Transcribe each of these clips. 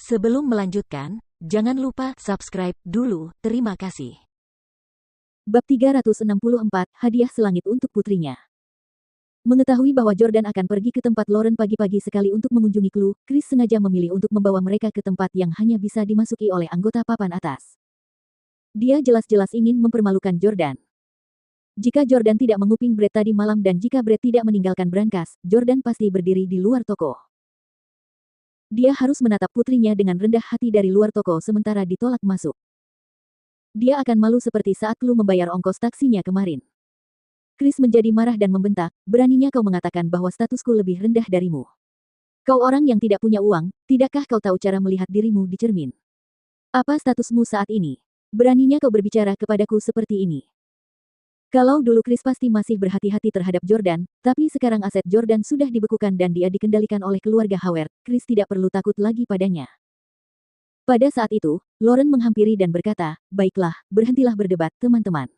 Sebelum melanjutkan, jangan lupa subscribe dulu. Terima kasih. Bab 364, Hadiah Selangit untuk putrinya. Mengetahui bahwa Jordan akan pergi ke tempat Lauren pagi-pagi sekali untuk mengunjungi Clue, Chris sengaja memilih untuk membawa mereka ke tempat yang hanya bisa dimasuki oleh anggota papan atas. Dia jelas-jelas ingin mempermalukan Jordan. Jika Jordan tidak menguping Brett tadi malam dan jika Brett tidak meninggalkan brankas, Jordan pasti berdiri di luar toko. Dia harus menatap putrinya dengan rendah hati dari luar toko sementara ditolak masuk. Dia akan malu seperti saat Clue membayar ongkos taksinya kemarin. Chris menjadi marah dan membentak, beraninya kau mengatakan bahwa statusku lebih rendah darimu. Kau orang yang tidak punya uang, tidakkah kau tahu cara melihat dirimu di cermin? Apa statusmu saat ini? Beraninya kau berbicara kepadaku seperti ini. Kalau dulu Chris pasti masih berhati-hati terhadap Jordan, tapi sekarang aset Jordan sudah dibekukan dan dia dikendalikan oleh keluarga Howard, Chris tidak perlu takut lagi padanya. Pada saat itu, Lauren menghampiri dan berkata, baiklah, berhentilah berdebat, teman-teman.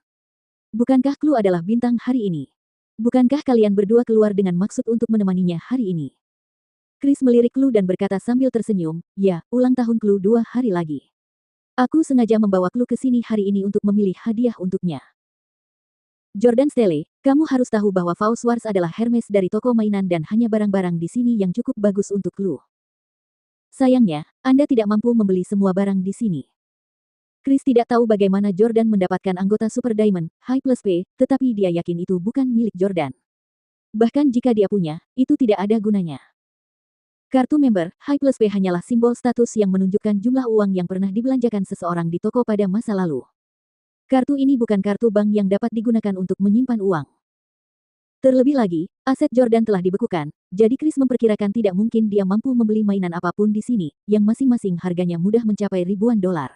Bukankah Clue adalah bintang hari ini? Bukankah kalian berdua keluar dengan maksud untuk menemaninya hari ini? Chris melirik Clue dan berkata sambil tersenyum, ya, ulang tahun Clue 2 hari lagi. Aku sengaja membawa Clue ke sini hari ini untuk memilih hadiah untuknya. Jordan Stelle, kamu harus tahu bahwa Faux Wars adalah Hermes dari toko mainan dan hanya barang-barang di sini yang cukup bagus untuk Clue. Sayangnya, Anda tidak mampu membeli semua barang di sini. Chris tidak tahu bagaimana Jordan mendapatkan anggota Super Diamond, High Plus P, tetapi dia yakin itu bukan milik Jordan. Bahkan jika dia punya, itu tidak ada gunanya. Kartu member, High Plus P hanyalah simbol status yang menunjukkan jumlah uang yang pernah dibelanjakan seseorang di toko pada masa lalu. Kartu ini bukan kartu bank yang dapat digunakan untuk menyimpan uang. Terlebih lagi, aset Jordan telah dibekukan, jadi Chris memperkirakan tidak mungkin dia mampu membeli mainan apapun di sini, yang masing-masing harganya mudah mencapai ribuan dolar.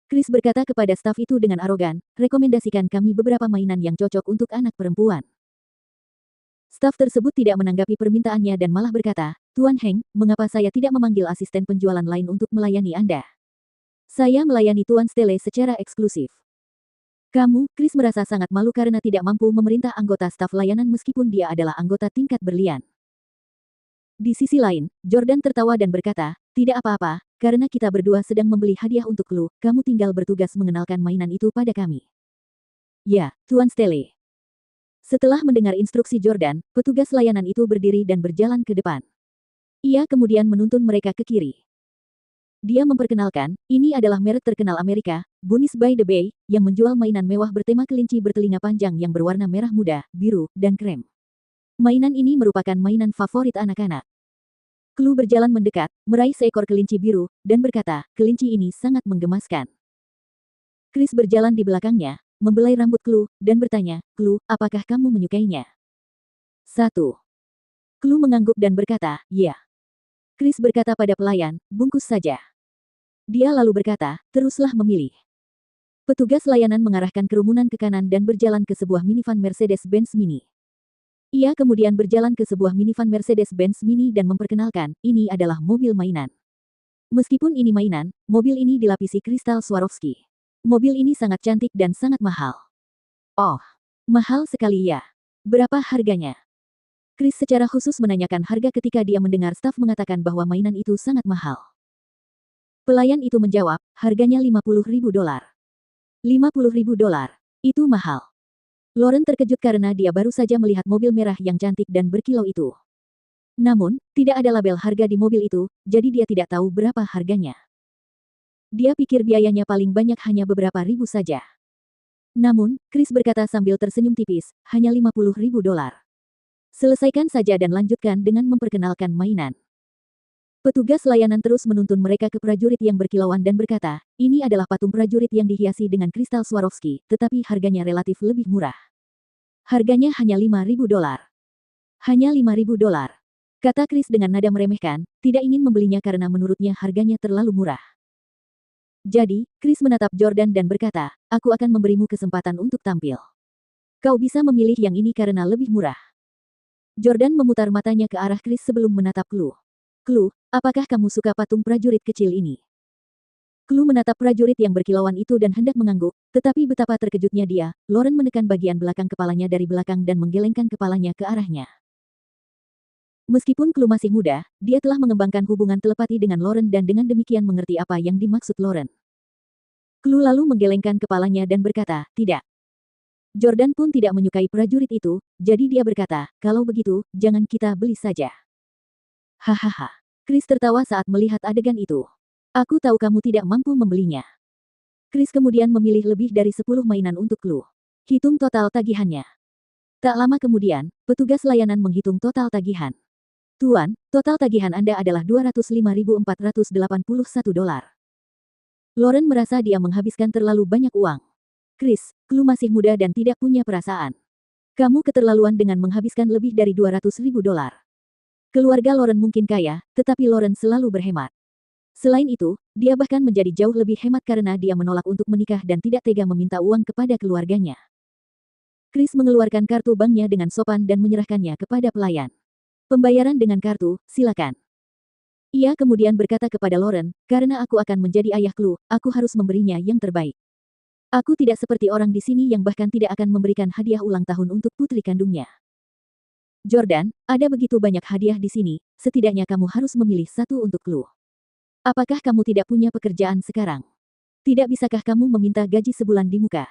Chris berkata kepada staf itu dengan arogan, rekomendasikan kami beberapa mainan yang cocok untuk anak perempuan. Staf tersebut tidak menanggapi permintaannya dan malah berkata, Tuan Heng, mengapa saya tidak memanggil asisten penjualan lain untuk melayani Anda? Saya melayani Tuan Stelle secara eksklusif. Kamu, Chris merasa sangat malu karena tidak mampu memerintah anggota staf layanan meskipun dia adalah anggota tingkat berlian. Di sisi lain, Jordan tertawa dan berkata, tidak apa-apa, karena kita berdua sedang membeli hadiah untuk Clue, kamu tinggal bertugas mengenalkan mainan itu pada kami. Ya, Tuan Stelle. Setelah mendengar instruksi Jordan, petugas layanan itu berdiri dan berjalan ke depan. Ia kemudian menuntun mereka ke kiri. Dia memperkenalkan, ini adalah merek terkenal Amerika, Bunnies by the Bay, yang menjual mainan mewah bertema kelinci bertelinga panjang yang berwarna merah muda, biru, dan krem. Mainan ini merupakan mainan favorit anak-anak. Clue berjalan mendekat, meraih seekor kelinci biru, dan berkata, kelinci ini sangat menggemaskan. Chris berjalan di belakangnya, membelai rambut Clue, dan bertanya, Clue, apakah kamu menyukainya? 1. Clue mengangguk dan berkata, ya. Chris berkata pada pelayan, bungkus saja. Dia lalu berkata, teruslah memilih. Petugas layanan mengarahkan kerumunan ke kanan dan berjalan ke sebuah minivan Mercedes-Benz Mini. Ia kemudian berjalan ke sebuah minivan Mercedes-Benz Mini dan memperkenalkan, ini adalah mobil mainan. Meskipun ini mainan, mobil ini dilapisi kristal Swarovski. Mobil ini sangat cantik dan sangat mahal. Oh, mahal sekali ya. Berapa harganya? Chris secara khusus menanyakan harga ketika dia mendengar staf mengatakan bahwa mainan itu sangat mahal. Pelayan itu menjawab, harganya $50.000. $50.000. Itu mahal. Lauren terkejut karena dia baru saja melihat mobil merah yang cantik dan berkilau itu. Namun, tidak ada label harga di mobil itu, jadi dia tidak tahu berapa harganya. Dia pikir biayanya paling banyak hanya beberapa ribu saja. Namun, Chris berkata sambil tersenyum tipis, hanya $50.000. Selesaikan saja dan lanjutkan dengan memperkenalkan mainan. Petugas layanan terus menuntun mereka ke prajurit yang berkilauan dan berkata, ini adalah patung prajurit yang dihiasi dengan kristal Swarovski, tetapi harganya relatif lebih murah. Harganya hanya $5.000. Hanya $5.000. Kata Chris dengan nada meremehkan, tidak ingin membelinya karena menurutnya harganya terlalu murah. Jadi, Chris menatap Jordan dan berkata, aku akan memberimu kesempatan untuk tampil. Kau bisa memilih yang ini karena lebih murah. Jordan memutar matanya ke arah Chris sebelum menatap Clue. Clue, apakah kamu suka patung prajurit kecil ini? Clue menatap prajurit yang berkilauan itu dan hendak mengangguk, tetapi betapa terkejutnya dia, Lauren menekan bagian belakang kepalanya dari belakang dan menggelengkan kepalanya ke arahnya. Meskipun Clue masih muda, dia telah mengembangkan hubungan telepati dengan Lauren dan dengan demikian mengerti apa yang dimaksud Lauren. Clue lalu menggelengkan kepalanya dan berkata, tidak. Jordan pun tidak menyukai prajurit itu, jadi dia berkata, kalau begitu, jangan kita beli saja. Hahaha. Chris tertawa saat melihat adegan itu. Aku tahu kamu tidak mampu membelinya. Chris kemudian memilih lebih dari 10 mainan untuk Clue. Hitung total tagihannya. Tak lama kemudian, petugas layanan menghitung total tagihan. Tuan, total tagihan Anda adalah $205.481. Lauren merasa dia menghabiskan terlalu banyak uang. Chris, Clue masih muda dan tidak punya perasaan. Kamu keterlaluan dengan menghabiskan lebih dari $200.000. Keluarga Lauren mungkin kaya, tetapi Lauren selalu berhemat. Selain itu, dia bahkan menjadi jauh lebih hemat karena dia menolak untuk menikah dan tidak tega meminta uang kepada keluarganya. Chris mengeluarkan kartu banknya dengan sopan dan menyerahkannya kepada pelayan. Pembayaran dengan kartu, silakan. Ia kemudian berkata kepada Lauren, karena aku akan menjadi ayah Clue, aku harus memberinya yang terbaik. Aku tidak seperti orang di sini yang bahkan tidak akan memberikan hadiah ulang tahun untuk putri kandungnya. Jordan, ada begitu banyak hadiah di sini, setidaknya kamu harus memilih satu untuk Clue. Apakah kamu tidak punya pekerjaan sekarang? Tidak bisakah kamu meminta gaji sebulan di muka?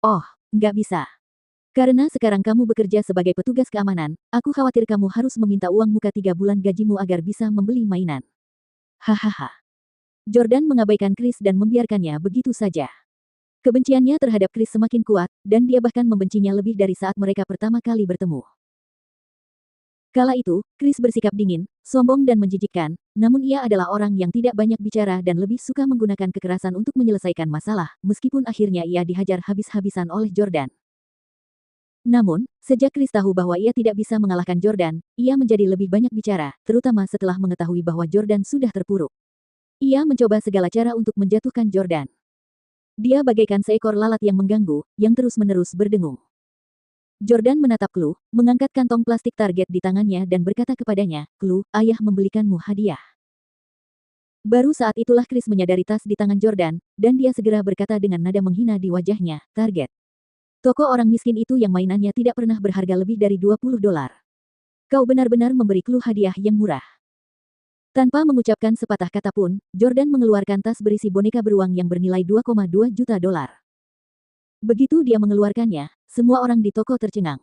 Oh, nggak bisa. Karena sekarang kamu bekerja sebagai petugas keamanan, aku khawatir kamu harus meminta uang muka 3 bulan gajimu agar bisa membeli mainan. Hahaha. Jordan mengabaikan Chris dan membiarkannya begitu saja. Kebenciannya terhadap Chris semakin kuat, dan dia bahkan membencinya lebih dari saat mereka pertama kali bertemu. Kala itu, Chris bersikap dingin, sombong dan menjijikkan, namun ia adalah orang yang tidak banyak bicara dan lebih suka menggunakan kekerasan untuk menyelesaikan masalah, meskipun akhirnya ia dihajar habis-habisan oleh Jordan. Namun, sejak Chris tahu bahwa ia tidak bisa mengalahkan Jordan, ia menjadi lebih banyak bicara, terutama setelah mengetahui bahwa Jordan sudah terpuruk. Ia mencoba segala cara untuk menjatuhkan Jordan. Dia bagaikan seekor lalat yang mengganggu, yang terus-menerus berdengung. Jordan menatap Clue, mengangkat kantong plastik target di tangannya dan berkata kepadanya, Clue, ayah membelikanmu hadiah. Baru saat itulah Chris menyadari tas di tangan Jordan, dan dia segera berkata dengan nada menghina di wajahnya, target. Toko orang miskin itu yang mainannya tidak pernah berharga lebih dari $20. Kau benar-benar memberi Clue hadiah yang murah. Tanpa mengucapkan sepatah kata pun, Jordan mengeluarkan tas berisi boneka beruang yang bernilai $2,2 juta. Begitu dia mengeluarkannya, semua orang di toko tercengang.